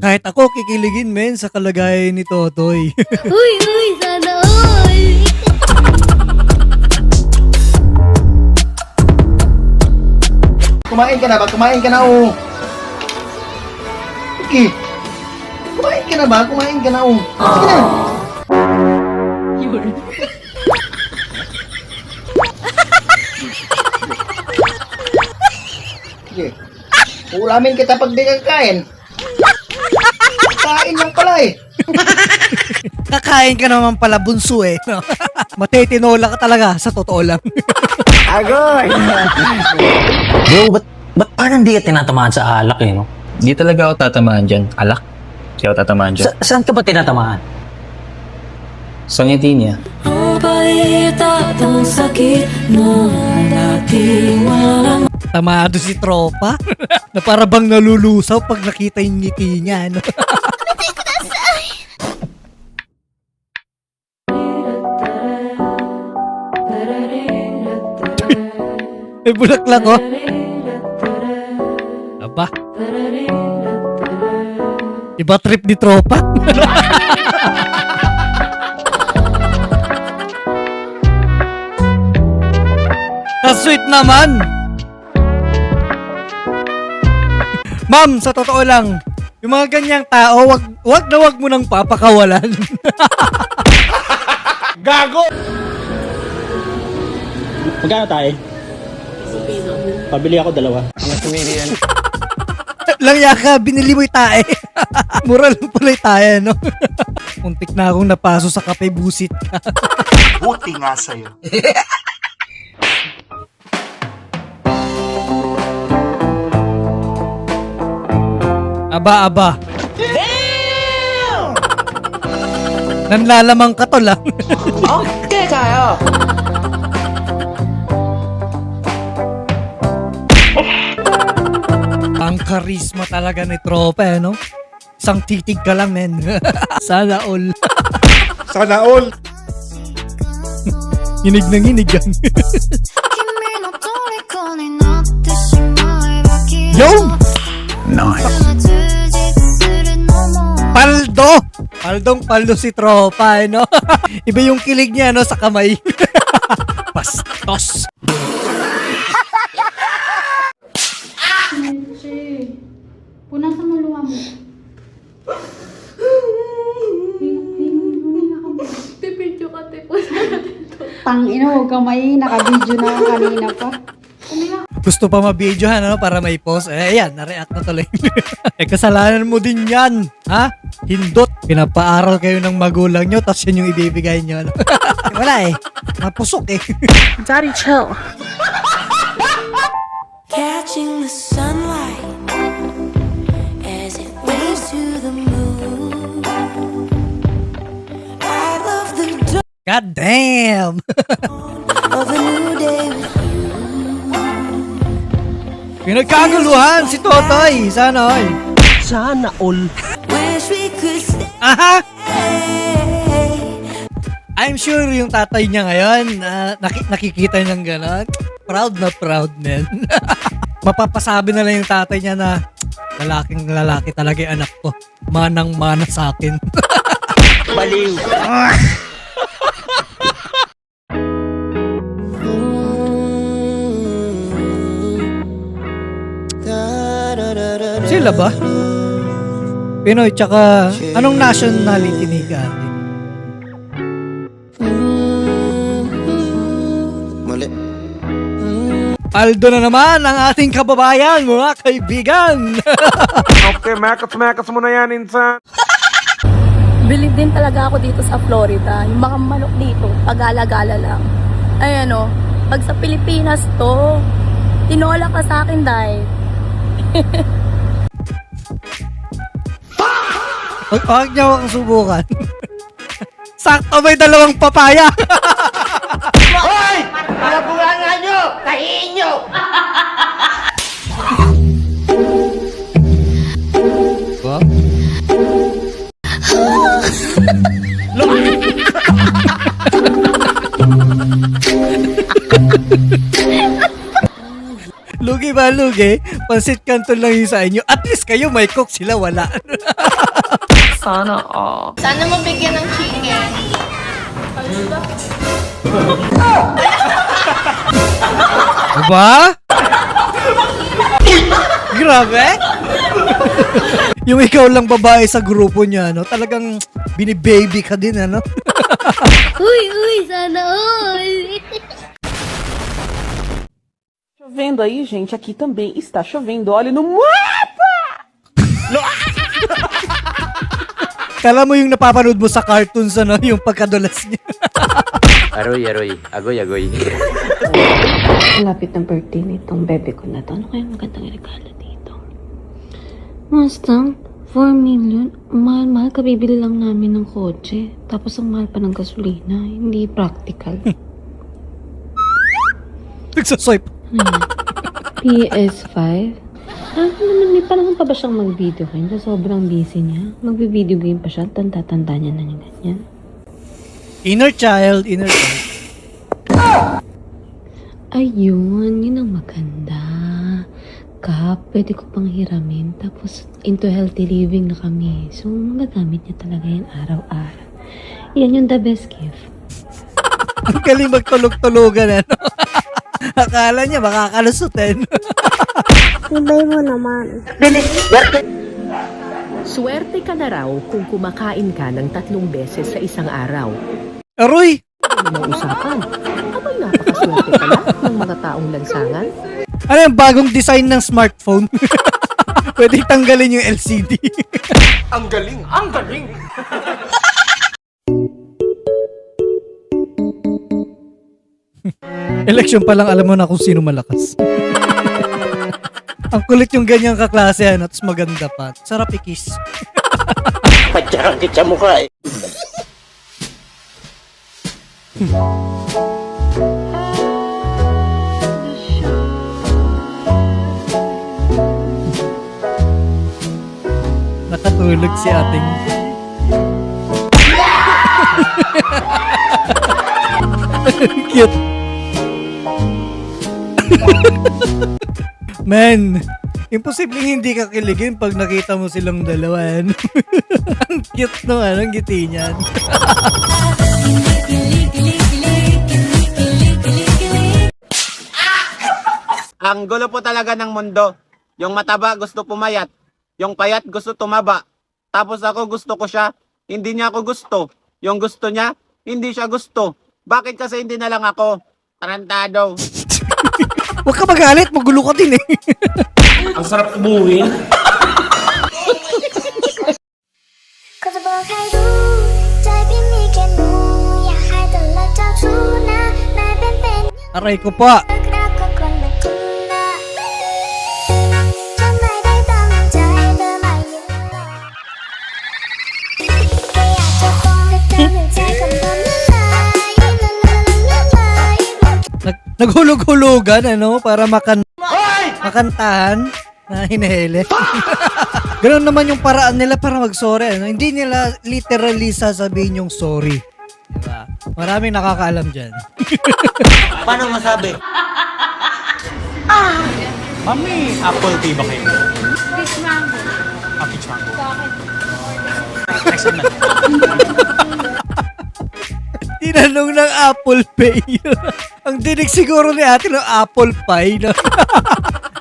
Kahit ako kikiligin men sa kalagayan ni Totoy. Uy, sana all. Kumain ka na ba? Kumain ka na, oh. Okay. Kumain ka na ba? Kumain ka na, oh. Sige na. Sige. Ulamin kita pag di ka kain. Kain lang pala eh. Kakain ka naman pala bunso eh. No? Matitinola ka talaga sa totoo lang. Agoy! Bro, ba't parang di ka tinatamaan sa alak eh, no? Di talaga ako tatamaan dyan. Alak? Di ako tatamaan dyan. Saan ka ba tinatamaan? Sa ngiti niya. Tamado si tropa. Na para bang nalulusaw pag nakita yung ngiti niya. No? May bulaklak oh. Aba. Iba trip ni tropa. Sweet naman. Ma'am, sa totoo lang, yung mga ganyang tao, wag mo nang papakawalan. Gago! Magkano tayo? Pabili ako 2. Lang yaka, binili mo yung tae. Mura lang pala yung tae, no? Muntik na akong napaso sa kape busit. Buti nga sa'yo. Aba. Nanlalamang ka to lang. Okay kayo. Ang karisma talaga ni tropa, no? Isang titig ka lang, men. Sana all. Sana all! Inig na inig yan. Yo! Nice. Paldo si tropa, no? Iba yung kilig niya, no? Sa kamay. Bastos. Punasan mo luha mo. Pipidyo ka, Tangina, huwag ka may nakabidyo na kanina pa. Gusto pa mabidyohan, ano? Para may post. Ayan, na-react na tuloy. Kasalanan mo din yan. Ha? Hindot. Pinapaaral kayo ng magulang nyo, tapos yun yung ibibigay nyo. Ano? Wala eh. Napusok eh. Daddy, chill. Catching the sunlight as it waves to the moon. I love the dawn God damn! of a new day with you. Pinagkaguluhan si Totoy. Sana oy. Sana all. Wish we could stay. Aha! I'm sure yung tatay niya ngayon, nakikita niyang gano'n. Proud na proud, man. Mapapasabi na lang yung tatay niya na lalaking lalaki talaga yung anak ko. Manang-mana sa akin. Baliw. Sila ba? Pinoy, tsaka anong nationality ni Gati? Mali. Aldo na naman ang ating kababayan, mga kaibigan. Okay, makas mo na yan, insan. Believe din talaga ako dito sa Florida. Yung mga manok dito, pag-alagala lang. Ay ano, pag sa Pilipinas to, tinola ka sa akin dahil. Huwag niyo akong subukan. Sakto may 2 papaya. Hoy! Mga bunganga nyo! Kahiin nyo! Wow. Lugi ba lugi? Pansit canton lang yung sa inyo. At least kayo may cook, sila wala. Sana mabigyan ng chicken. Diba? Grabe. Yung ikaw lang babae sa grupo niya, no? Talagang binibaby ka din, ano? Uy, sana all. Chovendo aí, gente, aqui também está chovendo. Olha no mapa! Kala mo yung napapanood mo sa cartoons, ano? Yung pagkadulas niya. Aroy, agoy. Malapit ng birthday nitong bebe ko na to. Ano kaya magandang regalo dito? Mustang, 4 million. Mahal-mahal, kabibili lang namin ng kotse. Tapos ang mahal pa ng gasolina. Hindi practical. Nagsaswipe. PS5? May panahon pa ba siyang mag-video game? So, sobrang busy niya. Mag-video game pa siya. Tanda-tanda niya na yung ganyan. Inner child. Ayun, yun ang maganda. Kap, pwede ko pang hiramin. Tapos, into healthy living na kami. So, magagamit niya talaga yan araw-araw. Yan yung the best gift. Ang galing magtulog-tulugan, ano? Akala niya makakalusutin. Ibay mo naman. Swerte ka na raw kung kumakain ka ng 3 beses sa isang araw. Aroy! Ano ang usapan? Abay, napakaswerte pala ng mga taong lansangan. Ano yung bagong design ng smartphone? Pwede tanggalin yung LCD. Ang galing! Ang galing! Election pa lang alam mo na kung sino malakas. Ang kulit yung ganyang kaklase, ano? Tapos maganda pa. Sarap i-kiss. Patsakit sa mukha eh. Nakatulog si ating... Cute. Man, imposibleng hindi ka kiligin pag nakita mo silang dalawa. Ano? Ang cute no, ang ngiti niyan. Ang gulo po talaga ng mundo. Yung mataba gusto pumayat. Yung payat gusto tumaba. Tapos ako gusto ko siya, hindi niya ako gusto. Yung gusto niya, hindi siya gusto. Bakit kasi hindi na lang ako? Tarantado. Huwag ka magalit, magulo ka din eh. Ang sarap umuwi. Aray ko pa. Naghulog-hulugan, ano, para makantahan na hinahele. Ganun naman yung paraan nila para mag-sorry, ano? Hindi nila literally sasabihin yung sorry. Diba? Maraming nakakaalam dyan. Paano masabi? Mami, apple tea ba kayo? Peach mango. Peach mango. Next one na. Tinanong ng Apple Pay. Ang dinig siguro ni ate ng Apple Pie. No?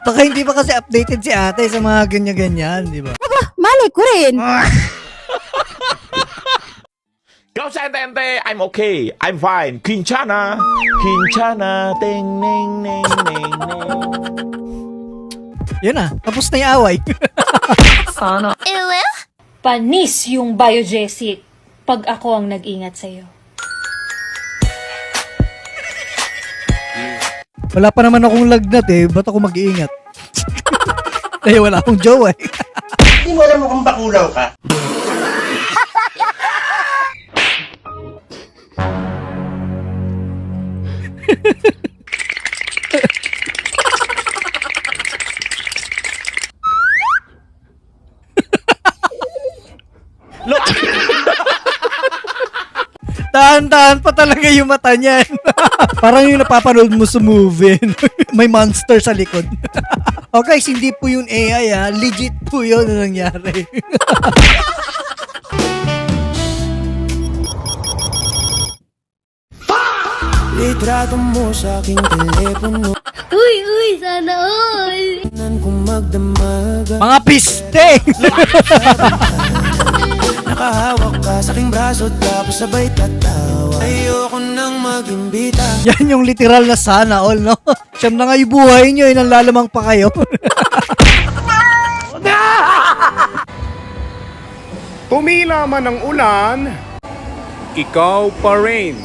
Baka hindi pa kasi updated si ate sa mga ganyan-ganyan, di ba? Malay ko rin. Go Santente! I'm okay. I'm fine. Quinchana! Quinchana! Ting, ning, ning, ning, ning. Yun na, tapos na yung away. Sana. Panis yung biogesic pag ako ang nag-ingat sa'yo. Wala pa naman akong lagnat eh, ba't ako mag-iingat? Eh, wala akong jowa eh. Hindi mo alam mo kung bakulaw ka. Dahan-dahan pa talaga yung mata niyan. Parang yung napapanood mo sa movie. May monster sa likod. Oh guys, hindi po yun AI ha. Legit po yun na nangyari. litrato mo sa aking telepono. Uy, sana all! Nan kong magdamaga. Mga piste! Nakahawak ka sa aking braso tapos sabay tatawa. Ayoko nang mag-imbita. Yan yung literal na sana all, no? Siyam na nga yung buhay nyo, lalamang pa kayo. Tumila man ang ulan, ikaw pa rin.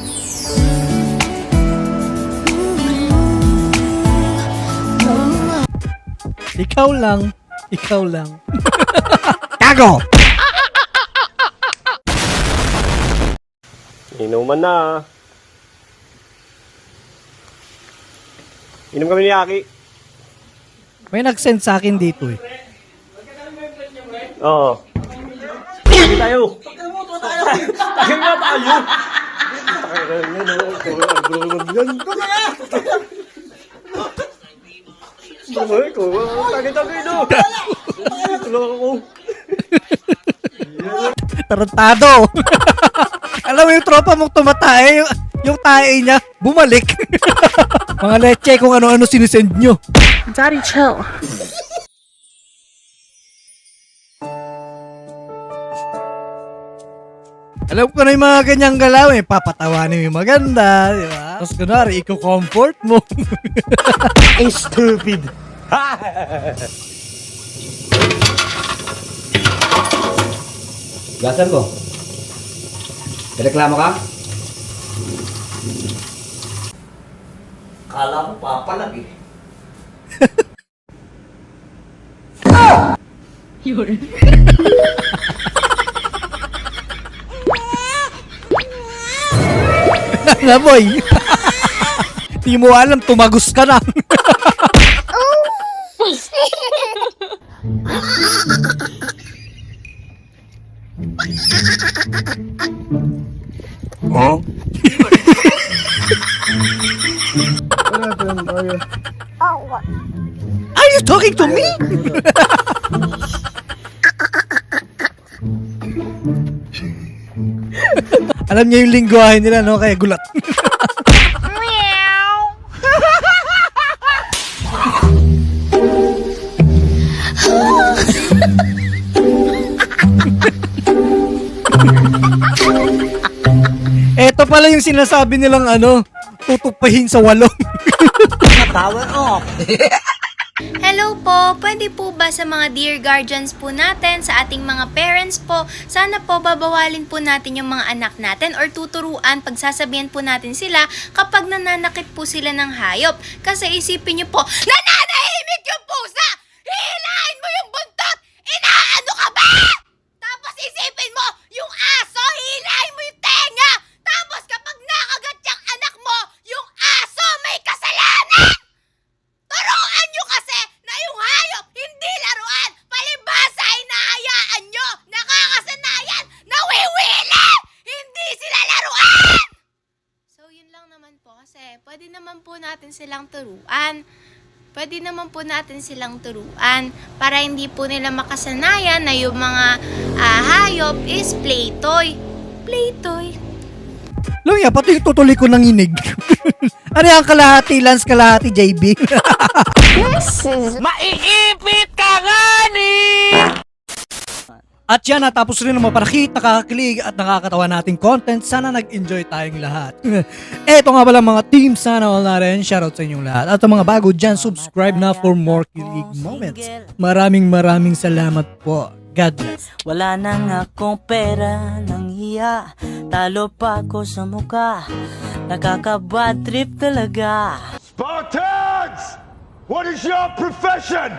Ikaw lang. Ikaw lang. Tago! Inuman na. Inom kami ni Aki. May nag-send sa akin dito eh. Oo. Hindi tayo. Tayo nga tayo. Tagay-tagay no. Tulungan ako. Tarantado! Alam mo yung tropa mong tumatae, yung tae niya, bumalik. Mga leche kung ano-ano sinisend nyo. Daddy, chill. Alam ko na yung mga ganyang galaw eh. Papatawanin mo yung maganda, di ba? Tapos kunwari, i-comfort mo. Ay, stupid. Gasan ko. Reklamo ka? Kala ko papalag eh. Naboy. Di mo alam, tumagos ka na. Huh? Are you talking to me? Alam niya yung lingwahe nila, no? Kaya gulat. Eto pala yung sinasabi nilang tutupahin sa walong. Power off. Hello po, pwede po ba sa mga dear guardians po natin, sa ating mga parents po, sana po babawalin po natin yung mga anak natin or tuturuan, pagsasabihan po natin sila kapag nananakit po sila ng hayop. Kasi isipin nyo po, nananahimik yung pusa! Hihilain mo yung buntot! Inaano ka ba? Tapos isipin mo, yung aso, hihilain mo yung tenga! Tapos kapag nakagat yung anak mo, yung aso may kasalanan! Turuan nyo kasi na yung hayop hindi laruan! Palibhasa ay nahayaan nyo! Nakakasanayan! Nawiwili! Hindi sila laruan! So yun lang naman po kasi pwede naman po natin silang turuan. Pwede naman po natin silang turuan para hindi po nila makasanayan na yung mga hayop is play toy. Play toy. Luya, pati tutuloy ko nanginig. Ano yung kalahati Lance, kalahati JB? Maiipit ka nga ni! At yan, natapos rin ang maparakit, nakakakilig at nakakatawa nating content. Sana nag-enjoy tayong lahat. Eto nga pala mga team, sana all na rin. Shoutout sa inyong lahat. At ang mga bago dyan, subscribe na for more kilig moments. Maraming salamat po. God bless. Wala nang akong pera nang hiya. Talo pa ako sa muka. Nakaka-bad trip talaga. Spartans! What is your profession?